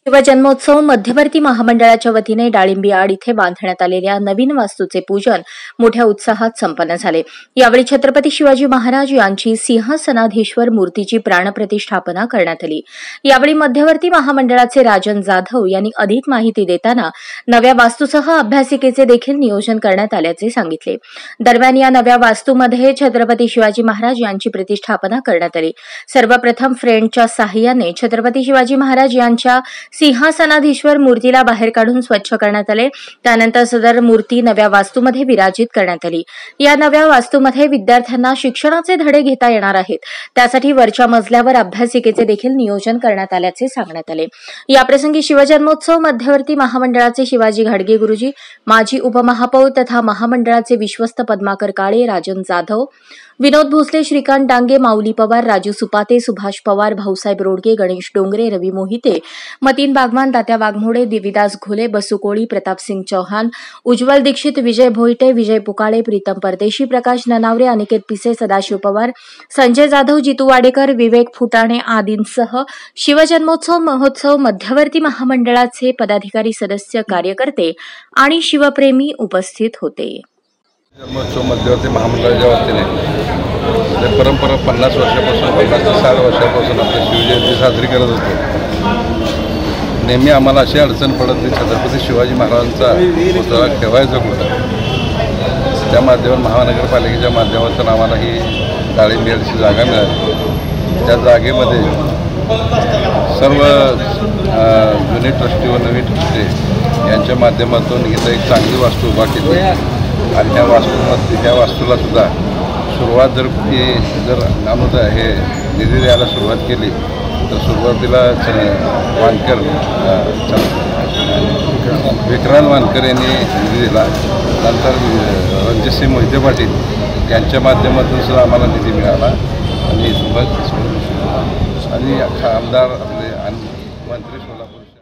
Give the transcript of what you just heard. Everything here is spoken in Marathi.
शिवजन्मोत्सव मध्यवर्ती महामंडळाच्या वतीने डाळिंबी आड इथे बांधण्यात आलेल्या नवीन वास्तूचे पूजन मोठ्या उत्साहात संपन्न झाले। यावेळी छत्रपती शिवाजी महाराज यांची सिंहासनाधीश्वर मूर्तीची प्राणप्रतिष्ठापना करण्यात आली। यावेळी मध्यवर्ती महामंडळाचे राजन जाधव यांनी अधिक माहिती देताना नव्या वास्तूसह अभ्यासिकेचे देखील नियोजन करण्यात आल्याचे सांगितले। दरम्यान या नव्या वास्तूमध्ये छत्रपती शिवाजी महाराज यांची प्रतिष्ठापना करण्यात आली। सर्वप्रथम फ्रेंडच्या सहाय्याने छत्रपती शिवाजी महाराज यांच्या सिंहासनाधीश्वर मूर्तीला बाहेर काढून स्वच्छ करण्यात आले। त्यानंतर सदर मूर्ती नव्या वास्तूमध्ये विराजित करण्यात आली। या नव्या वास्तूमध्ये विद्यार्थ्यांना शिक्षणाचे धडे घेता येणार आहेत। त्यासाठी वरच्या मजल्यावर अभ्यासिकेचे देखील नियोजन करण्यात आल्याचे सांगण्यात आले। याप्रसंगी शिवजन्मोत्सव मध्यवर्ती महामंडळाचे शिवाजी घाडगे गुरुजी, माजी उपमहापौर तथा महामंडळाचे विश्वस्त पद्माकर काळे, राजन जाधव, विनोद भोसले, श्रीकांत डांगे, माऊली पवार, राजू सुपाते, सुभाष पवार, भाऊसाहेब रोडगे, गणेश डोंगरे, रवी मोहिते, मतीन बागवान, तात्या वाघमोडे, देवीदास घोले, बसू कोळी, प्रतापसिंग चौहान, उज्ज्वल दीक्षित, विजय भोईटे, विजय पुकाळे, प्रीतम परदेशी, प्रकाश ननावरे, अनिकेत पिसे, सदाशिव पवार, संजय जाधव, जितू वाडेकर, विवेक फुटाणे आदींसह शिवजन्मोत्सव महोत्सव मध्यवर्ती महामंडळाचे पदाधिकारी, सदस्य, कार्यकर्ते आणि शिवप्रेमी उपस्थित होते। जन्मोत्सव मध्यवर्ती महामंडळाच्या वतीने परंपरा 50 वर्षापासून 50 ते 60 वर्षापासून आपल्या शिवजयंती साजरी करत होतो। नेहमी आम्हाला अशी अडचण पडत की छत्रपती शिवाजी महाराजांचा पुतळा ठेवायचा कुठं। त्या माध्यमातून महानगरपालिकेच्या माध्यमातून आम्हाला ही डाळिंबीची जागा मिळाली। त्या जागेमध्ये सर्व जुने ट्रस्टी व नवीन ट्रस्टी यांच्या माध्यमातून इथं एक चांगली वास्तू उभा केली आणि ह्या वास्तूला सुद्धा सुरुवात जर हे निधी द्यायला सुरुवात केली तर सुरुवातीला वानकर विक्रांत वानकर यांनी निधी दिला। नंतर रणजितसिंह मोहिते पाटील यांच्या माध्यमातून सुद्धा आम्हाला निधी मिळाला आणि आमदार आपले